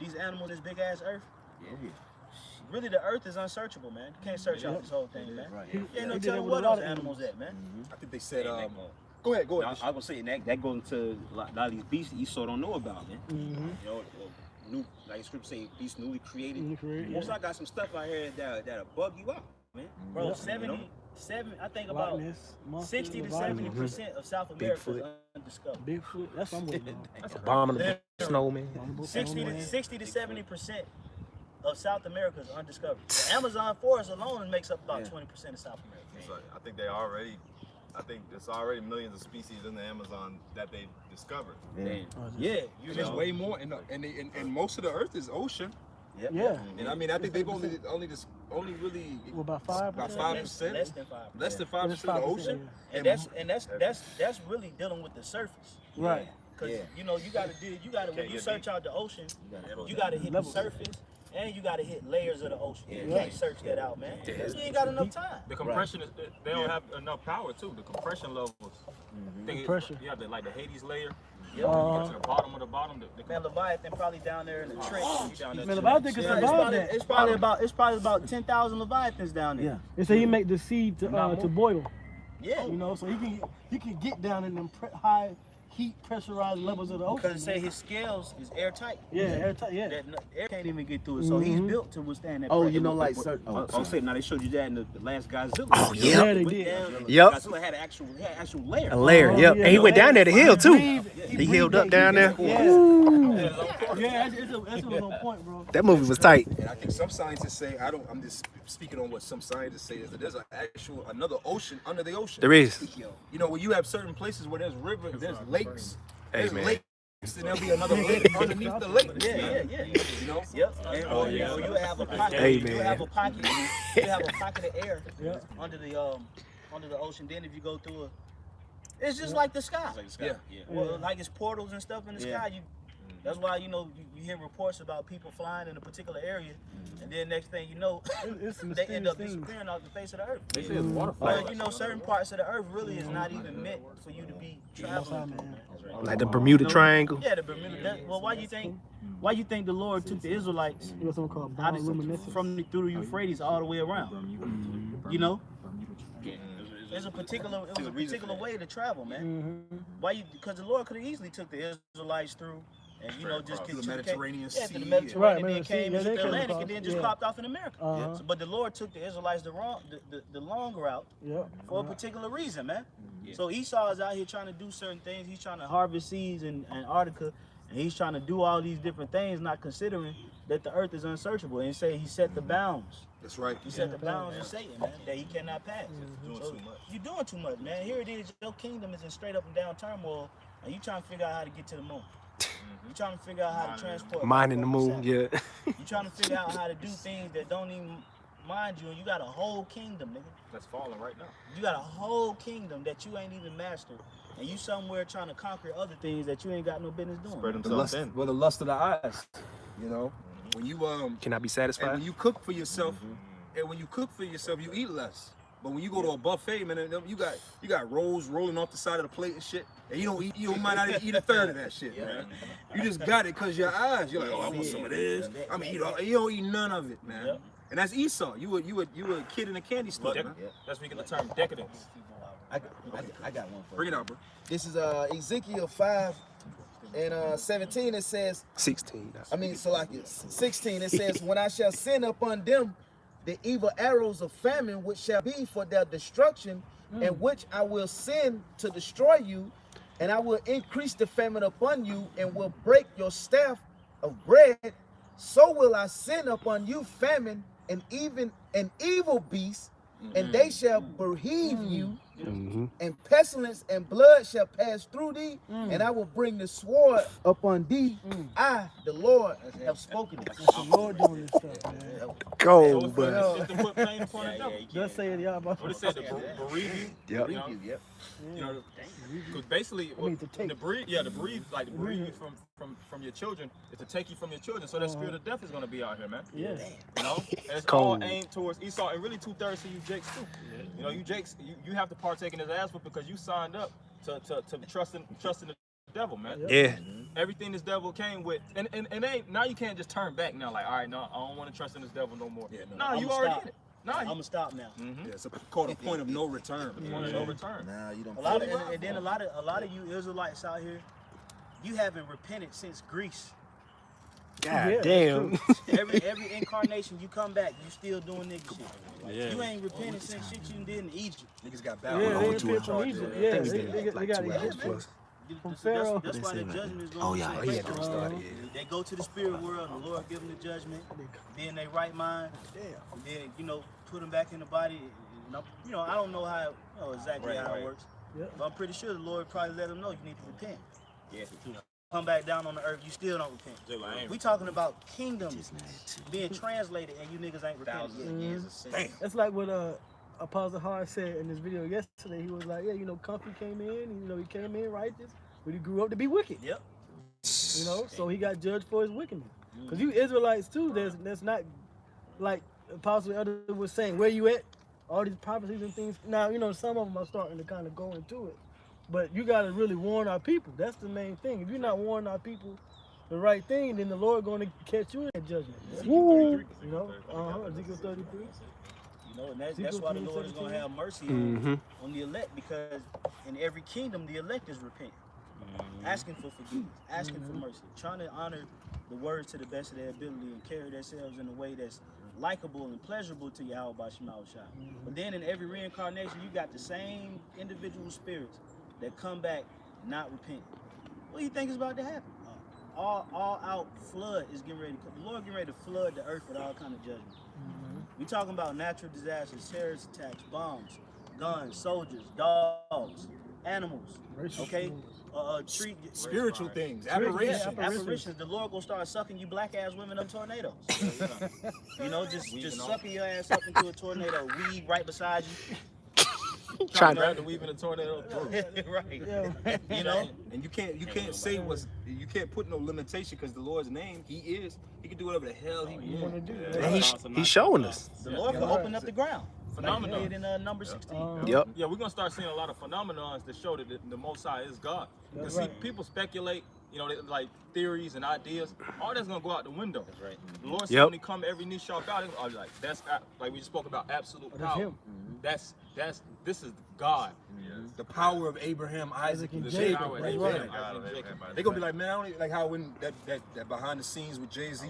these animals, this big ass earth? Really, the earth is unsearchable, man. You can't search out this whole thing, man. You ain't no telling where those animals at, man.
I think they said,
Go ahead. I was gonna say that goes into a lot of these beasts that Esau don't know about, man. You know, new, like the script say, beasts newly created. Most I got some stuff out here that'll bug you out, man.
Bro, 77. I think about 60 to 70% of South America is undiscovered.
Bigfoot, that's what I'm with.
Abominable snowman.
60 to 70% of South America is undiscovered. The Amazon forest alone makes up about 20% of South America.
So I think there's already millions of species in the Amazon that they've discovered.
Yeah,
there's way more, and most of the earth is ocean.
Yeah.
And I mean, I think they've only really
About 5%.
about 5%,
less than 5%.
less than 5% of the ocean.
And that's really dealing with the surface.
Right.
Because you know, you gotta when you search out the ocean, you gotta hit the surface. And you gotta hit layers of the ocean. You can't search that out, man. You ain't got enough time.
The compression is they don't have enough power too. The compression levels.
Pressure.
You have the Hades layer.
Yep.
You get to the bottom of the bottom.
Man, Leviathan probably down there in the trench.
Man, Leviathan can survive that.
It's probably about 10,000 Leviathans down there.
They say He make the seed to boil.
Yeah.
You know, so he can get down in them high heat pressurized levels of the ocean.
Because say his scales is airtight.
Yeah, airtight. Yeah.
That air can't even get through it. So he's built to withstand that.
Oh,
pressure.
you know, like certain.
I'll say now they showed you that in the last Godzilla.
Oh, yeah.
They did.
Yep.
Godzilla had an actual layer.
A layer. Yep. And he went down there to heal too. He healed up down there.
Yeah, that's on point, bro.
That movie was tight.
And I think some scientists say, I'm just speaking on what some scientists say, is that there's another ocean under the ocean.
There is.
You know, when you have certain places where there's rivers, there's lakes.
Hey,
There's
man.
lakes, and there'll be another lake underneath the lake.
Yeah.
You know?
Yep. And, you have a pocket.
Hey,
You
man.
have a pocket. You have a pocket of air under the ocean. Then if you go through it's just like the sky.
Yeah.
Well, like it's portals and stuff in the sky. That's why you hear reports about people flying in a particular area, and then next thing you know, they end up disappearing off the face of the earth.
They say it's waterfall.
But you know, certain parts of the earth really is not even meant for you to be traveling through.
Like the Bermuda Triangle.
Yeah, the Bermuda. Well, why you think the Lord took the Israelites through the Euphrates all the way around? You know?
Yeah, it
It's a particular way to travel, man. Why you? Because the Lord could have easily took the Israelites through, and just
to the Mediterranean Sea.
to the Mediterranean,
Right,
then came
yeah,
into
they
the
came
Atlantic,
across,
and then just popped off in America. So, but the Lord took the Israelites the long route for a particular reason, man. So Esau is out here trying to do certain things. He's trying to harvest seeds in Antarctica, and he's trying to do all these different things, not considering that the earth is unsearchable. And say he set the bounds.
That's right.
He set the bounds of Satan, man, that he cannot pass. So you're doing too much, man. Here it is. Your kingdom is in straight up and down turmoil, and you trying to figure out how to get to the moon. You trying to figure out how to transport.
Mining the moon, yeah.
You trying to figure out how to do things that don't even mind you, and you got a whole kingdom, nigga.
That's falling right now.
You got a whole kingdom that you ain't even mastered, and you somewhere trying to conquer other things that you ain't got no business doing.
Spread
The
themselves
lust,
thin.
well, the lust of the eyes. You know, when you
Cannot be
and
satisfied.
when you cook for yourself, and when you cook for yourself, you eat less. But when you go to a buffet, man, you got rolls rolling off the side of the plate and shit, and you might not even eat a third of that shit, man. You just got it because your eyes. You're like, oh, I want some of this. I'm gonna eat all. You don't eat none of it, man. And that's Esau. You were a kid in a candy store, man.
That's where you get the term decadence.
I got one for
Bring
you.
it out, bro.
This is Ezekiel 5 and 17. It says,
16.
16. It says, when I shall send upon them the evil arrows of famine, which shall be for their destruction, and which I will send to destroy you, and I will increase the famine upon you, and will break your staff of bread, so will I send upon you famine, and even an evil beast, and they shall bereave you, and pestilence and blood shall pass through thee, and I will bring the sword upon thee. I, the Lord, have spoken it.
The Lord doing this stuff, man.
Go,
It's
but
to put pain upon the devil.
Just say it, y'all.
What it said, to bereave you.
Yep.
You know, because basically, the bereave you from your children is to take you from your children. So that spirit of death is going to be out here, man.
Yeah.
You know, and it's
Cold.
all aimed towards Esau, and really 2/3 of you Jakes too. You know, you Jakes, you have to partake in his ass whoop because you signed up to trusting the devil, man.
yeah.
Everything this devil came with, and ain't now you can't just turn back now. Like, all right, no, I don't want to trust in this devil no more. No, you already in it. Nah,
I'm gonna stop now.
Yeah, it's called a point of no return.
No return.
Nah, you don't.
A lot of you Israelites out here, you haven't repented since Greece.
God damn.
Every incarnation you come back, you still doing nigga shit.
Yeah.
You ain't repented since shit you did in Egypt.
Niggas got
Yeah,
battle.
they repent from Egypt. Yeah, they got Egypt. From Pharaoh.
That's why the judgment is going to
He had to restart it.
They go to the spirit world, the Lord give them the judgment, then they right mind, then put them back in the body. I don't know how exactly how it works, but I'm pretty sure the Lord probably let them know you need to repent. Come back down on the earth, you still don't repent. We talking about kingdoms being translated, and you niggas ain't repented yet.
That's like what Apostle Hart said in this video yesterday. He was like, Comfy came in, he came in righteous, but he grew up to be wicked.
Yep.
So he got judged for his wickedness. Because you Israelites too, that's not like Apostle Elder was saying, where you at? All these prophecies and things. Now, some of them are starting to kind of go into it. But you got to really warn our people. That's the main thing. If you're not warning our people the right thing, then the Lord going to catch you in that judgment. Ezekiel 33.
And that's why the Lord is going to have mercy on the elect, because in every kingdom, the elect is repenting, asking for forgiveness, asking for mercy, trying to honor the word to the best of their ability and carry themselves in a way that's likable and pleasurable to Yahweh Shema Shah. But then in every reincarnation, you got the same individual spirits that come back not repenting. What do you think is about to happen? All out flood is getting ready. The Lord getting ready to flood the earth with all kind of judgment. We talking about natural disasters, terrorist attacks, bombs, guns, soldiers, dogs, animals. Okay,
spiritual things, apparitions.
The Lord gonna start sucking you black ass women up tornadoes. Just sucking your ass up into a tornado, weed right beside you.
Trying to weave in a tornado through.
Right.
And you can't say you can't put no limitation, because the Lord's name, He can do whatever the hell He wants.
He's showing us.
The Lord can open up the ground.
Phenomenon.
Like in number 16.
Yep.
Yeah, we're gonna start seeing a lot of phenomenons that show that the Most High is God. Because see, people speculate, you know, like theories and ideas, all that's gonna go out the window.
That's right.
The Lord said
Yep.
when He come, every knee shall bow. I'll be like, like we just spoke about absolute
That's
power.
him.
This is God.
The power of Abraham, Isaac, and
The
Jacob.
power of
Right
Abraham,
there.
God of
Isaac, and
Abraham,
Jacob.
They're gonna be like, man, I don't even, like how when that behind the scenes with Jay-Z,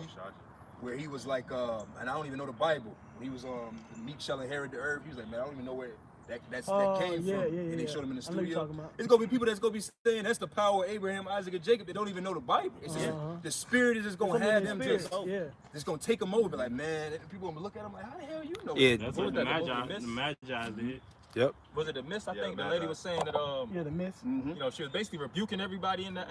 where he was like, and I don't even know the Bible. He was the meek shall inherit the earth. He was like, man, I don't even know where that came from. And they showed him in the
I know you're
studio.
talking about.
It's gonna be people that's gonna be saying that's the power of Abraham, Isaac, and Jacob. They don't even know the Bible. It's just the spirit is just gonna
Something
have
in
them
the
just,
spirit, yeah.
just gonna take them over. Be like, man, and people gonna look at them like, how the hell you know?
Yeah.
That's
What
what
was
the
that, the
Magi,
Magi
did.
Yep.
Was it the mist? I
Yeah,
think the
Magi.
lady was saying that
Yeah, the miss.
you know, she was basically rebuking everybody in the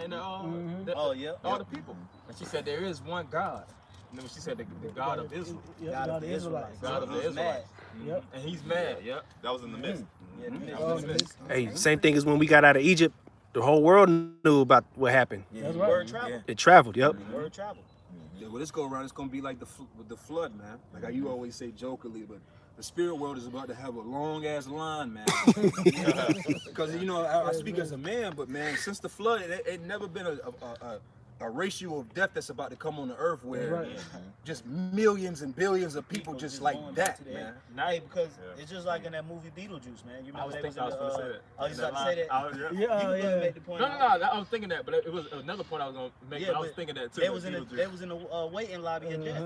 Oh, yeah.
all the people. And she said there is one God. And then she said the God of Israel.
Yep,
God of
the
the Israelites.
God of the
He's
Israelites.
Yep.
And He's mad. Yep.
That was in the midst.
Yeah, the midst.
Oh, the miss.
Hey, same thing as when we got out of Egypt. The whole world knew about what happened.
That's right.
Word travel.
It traveled. Yep.
Word travel.
Yeah, well, this go around, it's gonna be like with the flood, man. Like how you always say jokingly, but the spirit world is about to have a long ass line, man. Because you know, I speak as a man, but man, since the flood, it never been a ratio of death that's about to come on the earth where just millions and billions of people just like
going
that,
into
man.
Hey, because it's just like in that movie Beetlejuice, man. You
I
remember
was
they was
thinking I was
in
going to
the,
say that.
oh, you about to say that?
Yeah,
You can
yeah.
make the point.
No, I was thinking that, but it was another point I was going to make,
Yeah,
but I was
but
thinking that too.
They was in the waiting lobby of death.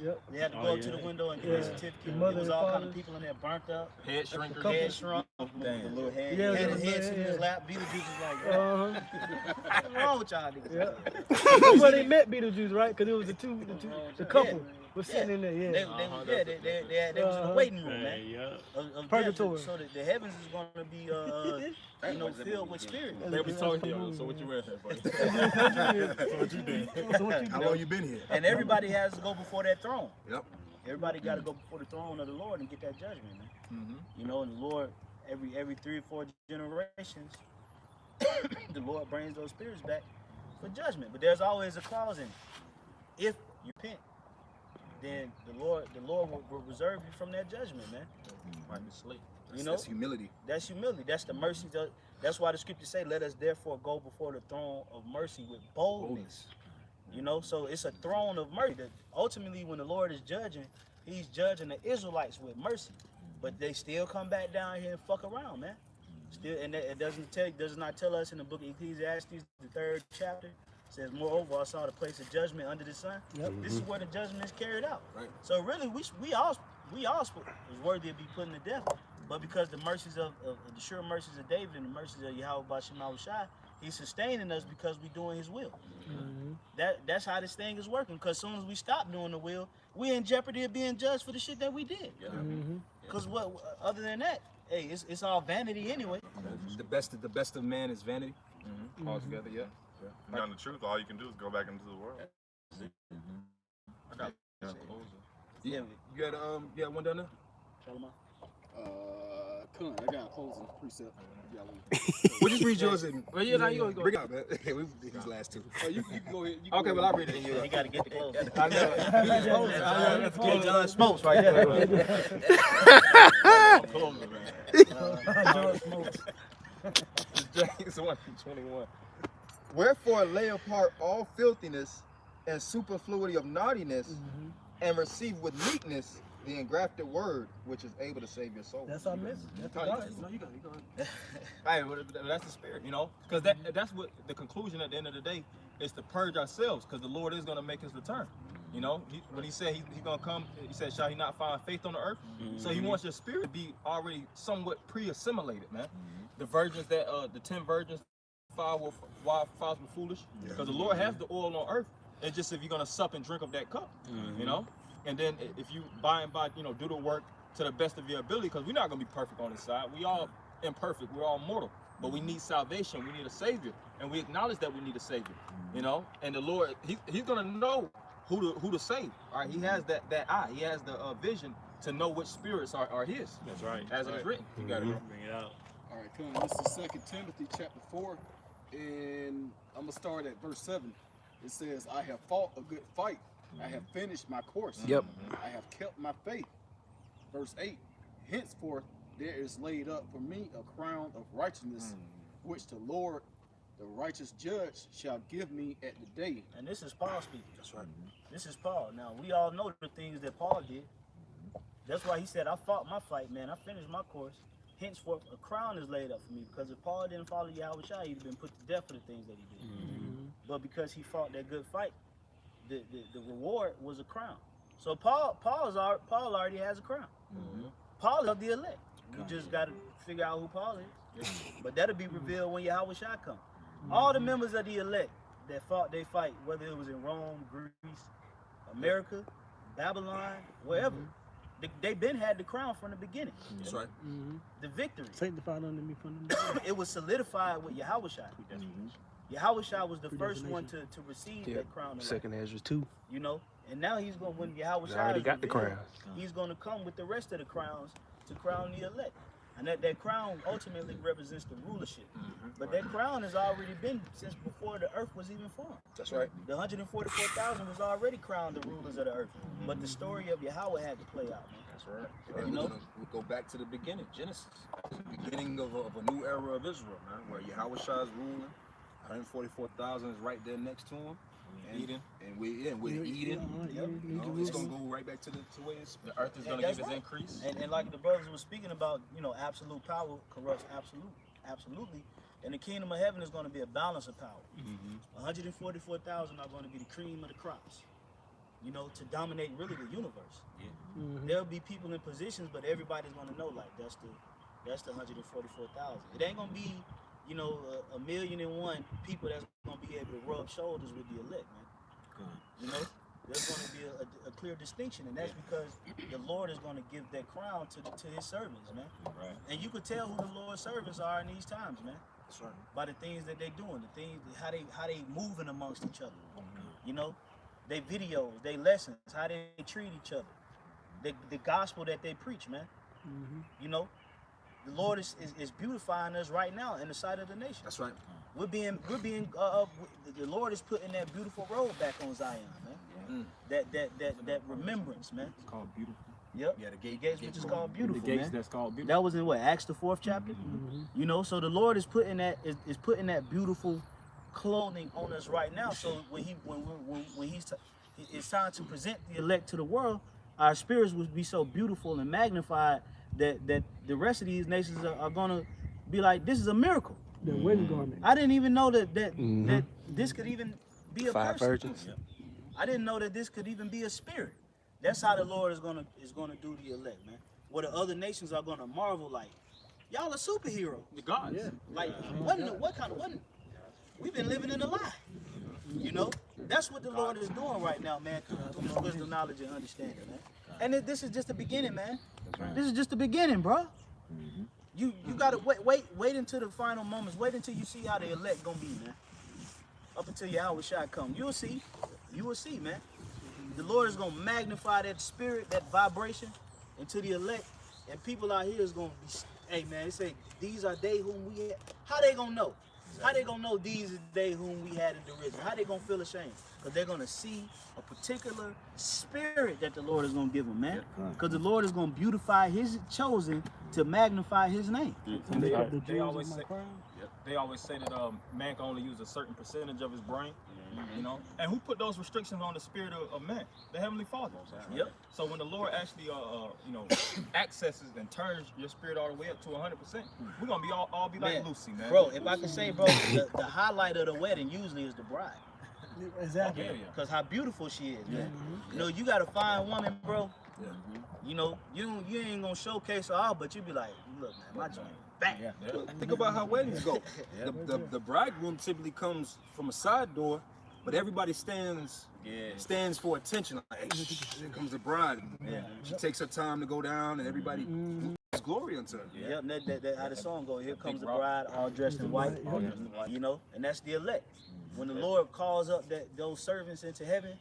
Yep.
They had to go up to the window and get their certificate.
The
It
mother
was
and
all kind
father.
of people in there burnt up.
Head shrinkers.
Head shrunk. The little head.
Yeah,
Had
yeah,
his head
yeah,
sitting in his
yeah.
lap. Beetlejuice was like, what's wrong with y'all niggas?
Yeah. That's where they met Beetlejuice, right? Because it was the couple was sitting in there.
They
Yeah.
was in the waiting room, man.
Hey, yeah.
Of
Purgatory.
death. So the heavens is going to be, filled with spirit.
They be talking, so what you wearing, buddy? So what you doing?
How long you been here?
And everybody has to go before that throne.
Yep.
Everybody got to go before the throne of the Lord and get that judgment, man. You know, and the Lord, every 3 or 4 generations, the Lord brings those spirits back for judgment. But there's always a clause in it. If you repent, then the Lord will reserve you from that judgment, man.
Wipe your slate.
You know,
That's humility.
that's humility. That's the mercy. That's why the scriptures say, "Let us therefore go before the throne of mercy with boldness." You know, so it's a throne of mercy. That ultimately, when the Lord is judging, He's judging the Israelites with mercy, but they still come back down here and fuck around, man. Still, and it does not tell us in the book of Ecclesiastes, the 3rd chapter, says, "Moreover, I saw the place of judgment under the sun."
Yep.
This is where the judgment is carried out.
Right.
So really, we all was worthy to be put to death, but because the mercies of the sure mercies of David and the mercies of Yahweh Bashim Shai, He's sustaining us because we're doing His will. That's how this thing is working. Because as soon as we stop doing the will, we're in jeopardy of being judged for the shit that we did. Because what other than that, hey, it's all vanity anyway.
The best of man is vanity.
All together, yeah.
Now the truth, all you can do is go back into the world.
I got
Yeah.
You got one down there?
Come on, I got a closing precept.
We'll just read yours and
Well, yeah, now you go.
bring it up, man. These last two.
Oh, you can go ahead.
Okay, well, I'll read it.
He got to get the clothes.
I know.
Yeah, John Smokes right there.
John Smokes.
James 1:21.
Wherefore lay apart all filthiness and superfluity of naughtiness, and receive with meekness the engrafted word, which is able to save your soul.
That's our message. That's the
No,
gospel.
you go ahead. Hey, well, that's the spirit, you know, because that's what the conclusion at the end of the day is, to purge ourselves, because the Lord is going to make His return. You know, when He said He's going to come, He said, "Shall He not find faith on the earth?" So He wants your spirit to be already somewhat pre-assimilated, man. The virgins that the 10 virgins, 5 were foolish, because the Lord has the oil on earth. It's just if you're going to sup and drink of that cup, you know. And then if you by and by, you know, do the work to the best of your ability, because we're not going to be perfect on this side. We all imperfect. We're all mortal. But we need salvation. We need a Savior. And we acknowledge that we need a Savior, you know. And the Lord, He's going to know who to save. All right, He has that eye. He has the vision to know which spirits are His.
That's right.
As it is written. You got to
Bring it out.
All right, come on. This is 2 Timothy chapter 4, and I'm going to start at verse 7. It says, "I have fought a good fight. I have finished my course.
Yep.
I have kept my faith." Verse 8, "Henceforth there is laid up for me a crown of righteousness, which the Lord, the righteous judge shall give me at the day.
And this is Paul speaking.
That's right.
This is Paul. Now, we all know the things that Paul did. That's why he said, I fought my fight, man. I finished my course. Henceforth, a crown is laid up for me. Because if Paul didn't follow Yahweh Shai, he'd have been put to death for the things that he did. But because he fought that good fight, the reward was a crown. So Paul already has a crown. Paul is of the elect. You just got to figure out who Paul is. But that'll be revealed when Yahweh Shai comes. All the members of the elect that fought their fight, whether it was in Rome, Greece, America, Babylon, wherever, they been had the crown from the beginning.
That's right.
The victory.
Sanctified unto me from the
It was solidified with Yahweh Shai. Yahweh Shai was the first one to receive that crown.
Second Ezra 2.
You know, and now he's going, when Yahweh Shai
already
is
got the
revealed,
crown.
He's going to come with the rest of the crowns to crown the elect. And that crown ultimately represents the rulership. But that crown has already been since before the earth was even formed.
That's right.
The 144,000 was already crowned the rulers of the earth. But the story of Yahweh had to play out, man.
That's right. And we'll go back to the beginning, Genesis. The beginning of a new era of Israel, man, where Yahweh Shai is ruling. 144,000 is right there next to him. Eden, and we're Eden. You know, it's gonna go right back to the way it's.
The earth is gonna give its increase.
And like the brothers were speaking about, you know, absolute power corrupts absolutely. And the kingdom of heaven is going to be a balance of power. 144,000 are going to be the cream of the crops, you know, to dominate really the universe. There'll be people in positions, but everybody's going to know, like, that's the 144,000. It ain't going to be, you know, 1,000,001 people that's going to be able to rub shoulders with the elect, man. You know, there's going to be a clear distinction, and that's because the Lord is going to give that crown to his servants, man.
Right.
And you could tell who the Lord's servants are in these times, man.
That's right.
By the things that they're doing, the things, how they moving amongst each other. You know, they videos, they lessons, how they treat each other, the gospel that they preach, man. You know, the Lord is beautifying us right now in the sight of the nation.
That's right.
We're being the Lord is putting that beautiful robe back on Zion, man. That remembrance, man.
It's called beautiful.
Yep.
Yeah,
the gates which is called beautiful,
The gates
man.
that's called beautiful.
That was in what, Acts the 4th chapter? You know, so the Lord is putting that beautiful clothing on us right now. So when it's time to present the elect to the world, our spirits will be so beautiful and magnified that the rest of these nations are gonna be like, this is a miracle.
The wedding garment.
I didn't even know that this could even be a
5
person.
virgins.
I didn't know that this could even be a spirit. That's how the Lord is gonna do the elect, man. Where the other nations are gonna marvel, like, y'all are superheroes.
The gods.
Yeah.
Like, what kind of we've been living in a lie. You know? That's what the Lord is doing right now, man, through his wisdom, knowledge, and understanding, man. And this is just the beginning, man. This is just the beginning, bro. You gotta wait until the final moments. Wait until you see how the elect gonna be, man. Up until Yahweh Shai come. You will see, man. The Lord is gonna magnify that spirit, that vibration into the elect, and people out here is gonna be, hey man, they say these are they whom we had. How they gonna know? How they gonna know these are they whom we had in the risen? How they gonna feel ashamed? Because they're gonna see a particular spirit that the Lord is gonna give them, man. Because the Lord is gonna beautify his chosen to magnify his name.
And they always say that man can only use a certain percentage of his brain. You know, and who put those restrictions on the spirit of man? The Heavenly Father.
Yep.
So when the Lord actually, accesses and turns your spirit all the way up to 100%, we're gonna be all be like Lucy, man.
Bro, if I could say, bro, the highlight of the wedding usually is the bride.
Exactly.
Yeah.
Because how beautiful she is, man. You know, you got a fine woman, bro. You know, you ain't gonna showcase her all, but you be like, look, man, my joint. Bang.
Think about how weddings go. The bridegroom typically comes from a side door, but everybody stands for attention. Like, hey, here comes the bride. She takes her time to go down, and everybody gives glory unto her.
Yep, that how the song go. Here comes the bride, all dressed in white. You know, and that's the elect. When the Lord calls up those servants into heaven,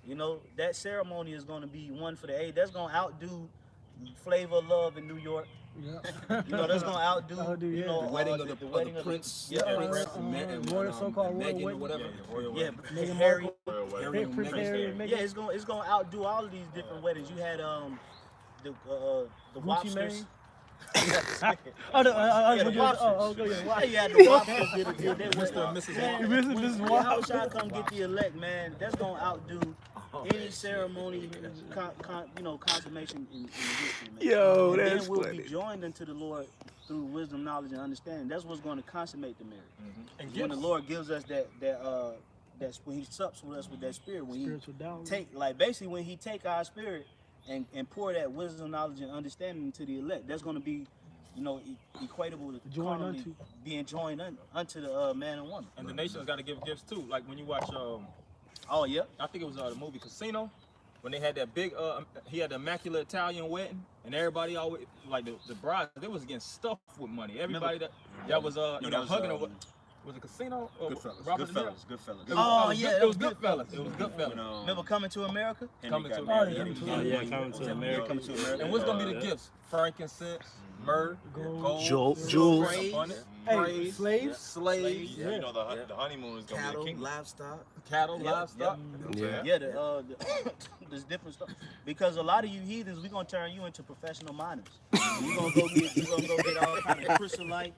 you know, that ceremony is going to be one for the age. That's going to outdo Flavor of Love in New York.
Yeah.
You know, that's going to outdo, you know,
The wedding of
the
the
wedding
prince.
and
so-called royal
Meghan or
wedding.
whatever.
yeah,
Meghan
Harry.
Markle. Prince Harry, Meghan.
Yeah, it's gonna outdo all of these different weddings. You had the
Gucci
Wobsters.
Mane.
Why you had the Wobsters did a deal?
Mr. and Mrs.
Mrs. How y'all come get the elect, man? That's gonna outdo any ceremony, consummation in history, man.
Yo,
and
that's
then we'll
funny.
be joined into the Lord through wisdom, knowledge, and understanding. That's what's going to consummate the marriage.
And
when the Lord gives us that's when He sups with us with that spirit. When He basically when He take our spirit and pour that wisdom, knowledge, and understanding into the elect, that's going to be, equatable to carnally being joined unto the man and woman.
And the nations got to give gifts too. Like when you watch,
oh yeah,
I think it was the movie Casino, when they had that big, he had the immaculate Italian wedding, and everybody always like the bride, they was getting stuffed with money. Everybody that was hugging her. Was it Casino? Or
Goodfellas.
Oh yeah,
it was Goodfellas. It was Goodfellas.
Remember Coming to America?
Coming to America.
Coming to America.
And what's gonna be the gifts? Frankincense, myrrh, gold,
jewels,
slaves.
Yeah, you know the honeymoon is gonna be a kingdom.
Cattle, livestock.
Yeah, there's different stuff. Because a lot of you heathens, we're gonna turn you into professional miners. We're gonna go get all kind of chrysolite,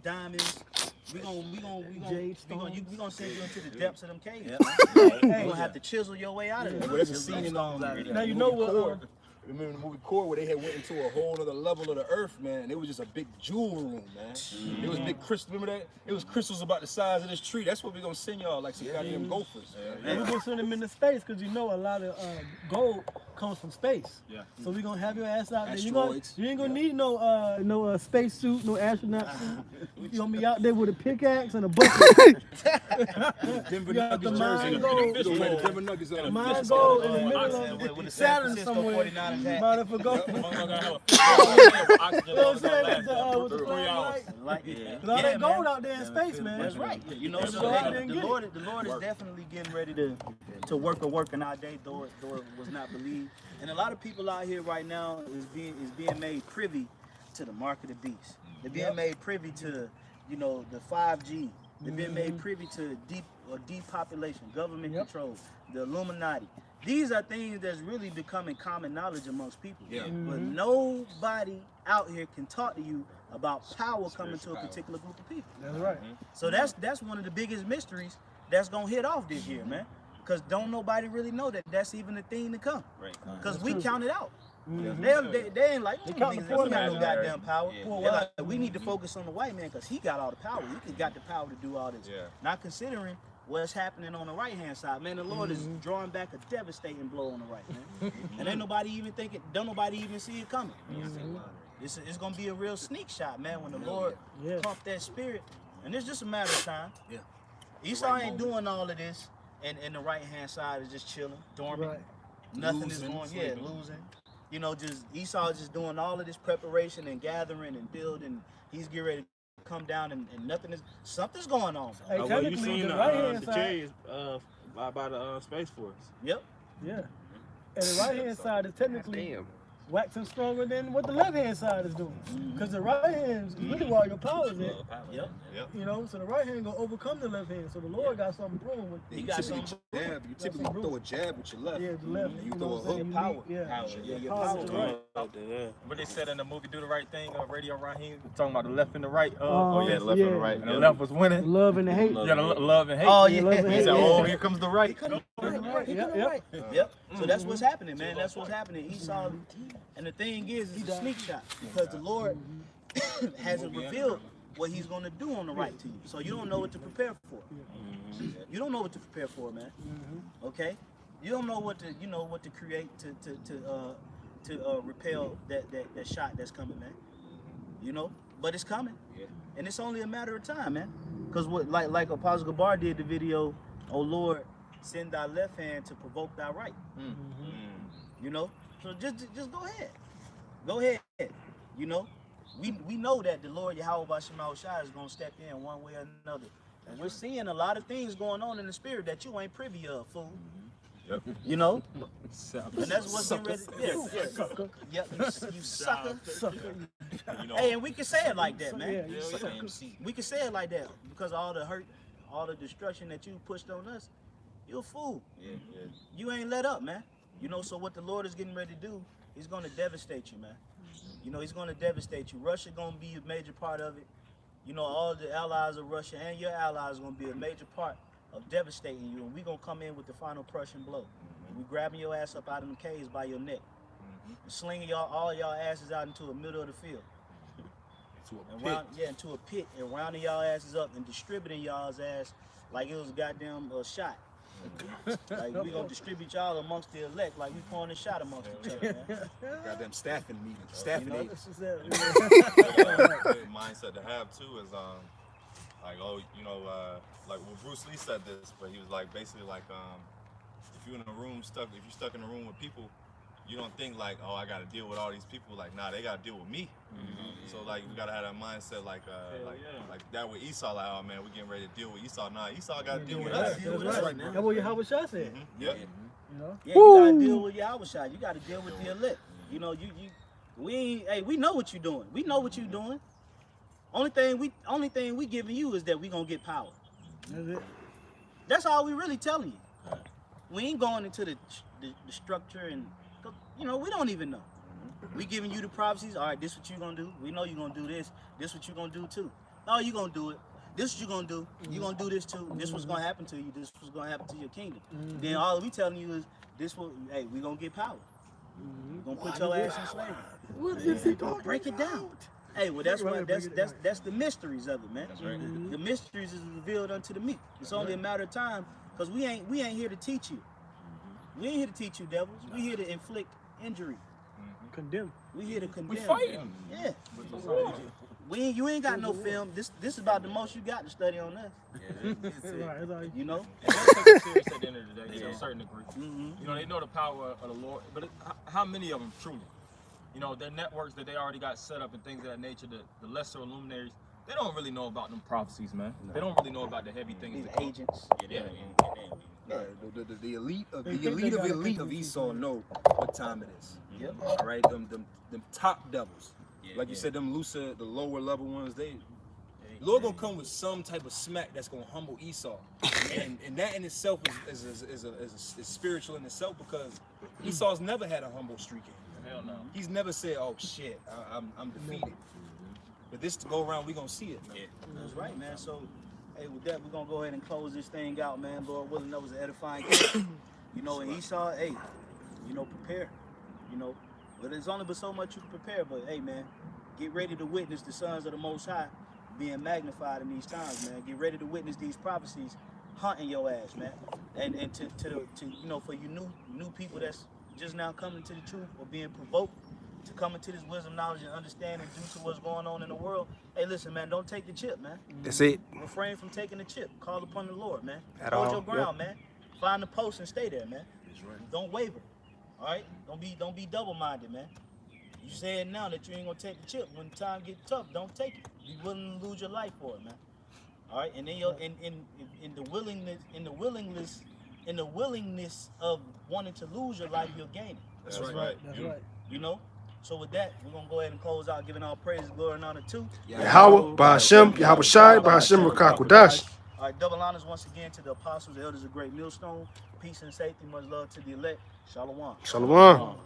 diamonds. We gonna send you into the depths of them caves. You're gonna have to chisel your way out of there.
Well, there's a scene in
Now you know what?
Remember the movie Core where they had went into a whole other level of the earth, man. It was just a big jewel room, man. It was big crystal. Remember that? It was crystals about the size of this tree. That's what we're gonna send y'all, like some goddamn gophers.
And we're gonna send them into space because a lot of gold comes from space.
Yeah.
So we're gonna have your ass out there.
Asteroids.
You ain't gonna need no space suit, no astronaut suit. You're gonna be out there with a pickaxe and a bucket.
Denver
You got the
Nuggets
mine
jersey.
gold.
The Denver Nuggets on.
Mine gold in the middle
with the
of
San
Saturn
Francisco
somewhere.
49ers hat.
About to go.
Oxygen
You know what I'm
levels
saying?
don't
With the
last
flashlight.
3 hours.
Cause all that gold out there in space, man.
That's right.
So go out there and
the
get
Lord is definitely getting ready to work a work in our day, though it was not believed. And a lot of people out here right now is being made privy to the mark of the beast. They're being made privy to, the 5G. They're being made privy to depopulation, government control, the Illuminati. These are things that's really becoming common knowledge amongst people.
Yeah.
But nobody out here can talk to you about power coming to a particular group of people.
That's right.
So that's one of the biggest mysteries that's gonna hit off this year, man. Because don't nobody really know that that's even a thing to come.
Right.
Because we count it out.
Mm-hmm.
They ain't like,
They count the
niggas,
poor
we got no
man.
goddamn power.
Yeah.
They're like, we need to focus on the white man because he got all the power. He got the power to do all this.
Yeah.
Not considering what's happening on the right hand side. Man, the Lord is drawing back a devastating blow on the right, man. And ain't nobody even thinking, don't nobody even see it coming. It's gonna be a real sneak shot, man, when the Lord pump that spirit. And it's just a matter of time.
Yeah.
Esau ain't doing all of this, and the right hand side is just chilling, dormant.
Right.
Nothing is going, losing. Just Esau just doing all of this preparation and gathering and building. He's getting ready to come down and something's going on.
Hey,
Well, you
technically,
seen
the right hand
the
side.
chariots by the Space Force.
Yep.
Yeah. And the right hand side is technically waxing stronger than what the left hand side is doing. Because the right hand is really where your power is at.
Yep.
So the right hand gonna overcome the left hand. So the Lord got something brewing with
He got some
Jab. You typically throw a jab with your left.
the left.
You
know
throw a
what I'm saying?
hook.
power.
Yeah.
Power
to
to
the
the
right.
What they said in the movie Do the Right Thing, Radio Raheem, talking about the left and the right.
Left and the right.
And the left was winning.
Love and the hate.
Yeah, the love and hate.
Oh
Yeah, love and
yeah.
hate.
He said, "Oh, here comes the right."
Yep. So that's what's happening, man. That's what's happening. Esau, and the thing is, it's a sneak shot because the Lord hasn't revealed what He's gonna do on the right to you. So you don't know what to prepare for. You don't know what to prepare for, man. Okay. You don't know what to create to repel that shot that's coming, man. But it's coming, and it's only a matter of time, man. Because like Apostle Gabar did the video, "Oh Lord, send thy left hand to provoke thy right." So just go ahead. We know that the Lord Yahweh Bashim Shai is gonna step in one way or another, and we're seeing a lot of things going on in the spirit that you ain't privy of, fool.
Yep.
And that's what's getting ready. Yeah. You sucker. Hey, and we can say it like that, man. We can say it like that because all the hurt, all the destruction that you pushed on us, you a fool. You ain't let up, man. You know, so what the Lord is getting ready to do, he's going to devastate you, man. You know, he's going to devastate you. Russia going to be a major part of it. You know, all the allies of Russia and your allies are going to be a major part of devastating you. And we're going to come in with the final crushing blow. We grabbing your ass up out of the caves by your neck. And slinging all y'all asses out into the middle of the field. Into a pit. And rounding y'all asses up and distributing y'all's ass like it was a goddamn shot. Like we gonna distribute y'all amongst the elect like we pouring a shot amongst each other, man.
Goddamn staffing meeting. Staffing
You know,
meeting.
Good mindset to have too is like, oh, you know, like well, Bruce Lee said this, but he was like basically like if you're in a room if you're stuck in a room with people, you don't think like, oh, I gotta deal with all these people. Like, nah, they gotta deal with me. So like we gotta have that mindset like that with Esau, like, oh man, we getting ready to deal with Esau. Nah, Esau gotta deal with us.
That's right. That's what Yahweh Shah said.
Yeah.
You know?
Yeah, you gotta deal with Yahweh Shah. You gotta deal with the elect. You know, we know what you're doing. We know what you're doing. Only thing we giving you is that we gonna get power.
That's it.
That's all we really telling you. We ain't going into the structure and, you know, we don't even know. We giving you the prophecies. All right, this what you gonna do. We know you gonna do this. This what you gonna do too. No, you gonna do it. This what you gonna do. You gonna do this too. This what's gonna happen to you. This what's gonna happen to your kingdom. Then all we telling you is this will. Hey, we gonna get power. We gonna put your ass in slavery.
What is he talking
Break it down. Hey, well that's the mysteries of it, man. That's right. The mysteries is revealed unto the meek. It's only a matter of time because we ain't here to teach you. We ain't here to teach you devils. We here to inflict injury.
Condemn.
We here to condemn.
We fighting.
Yeah. You ain't got no film. This is about the most you got to study on this. You know?
And they take it serious at the end of the day to a certain degree. You know, they know the power of the Lord, but how many of them truly? You know, their networks that they already got set up and things of that nature, the lesser luminaries, they don't really know about them prophecies, man. No. They don't really know about the heavy things.
These agents.
The elite of elite of Esau know what time it is.
Yep.
All right, them top devils. Like you said, them looser, the lower level ones, Lord gonna come with some type of smack that's gonna humble Esau, and that in itself is spiritual in itself because Esau's never had a humble streak in him.
Hell no.
He's never said, "Oh shit, I'm defeated." But this to go around, we gonna see it. Man.
That's right, man. So, hey, with that, we're gonna go ahead and close this thing out, man. Lord willing, that was an edifying game. You know, and Esau, hey, you know, prepare. You know, but there's only but so much you can prepare. But hey, man, get ready to witness the sons of the Most High being magnified in these times, man. Get ready to witness these prophecies hunting your ass, man. And to you know, for you new people that's just now coming to the truth or being provoked to come into this wisdom, knowledge, and understanding due to what's going on in the world. Hey, listen, man, don't take the chip, man.
That's it.
Refrain from taking the chip. Call upon the Lord, man.
Hold
your ground, man. Find the post and stay there, man. Don't waver. All right? Don't be double-minded, man. You saying now that you ain't gonna take the chip. When time get tough, don't take it. Be willing to lose your life for it, man. All right, and then in the willingness of wanting to lose your life, you'll gain it.
That's right.
That's right.
You know. So with that, we're gonna go ahead and close out, giving all praise, glory, and honor to
Yahweh, Ba'ashem, Yahweh Shai, Ba'ashem, Rakakwadash.
All right, double honors once again to the apostles, the elders of Great Millstone. Peace and safety, much love to the elect. Shalom.
Shalom.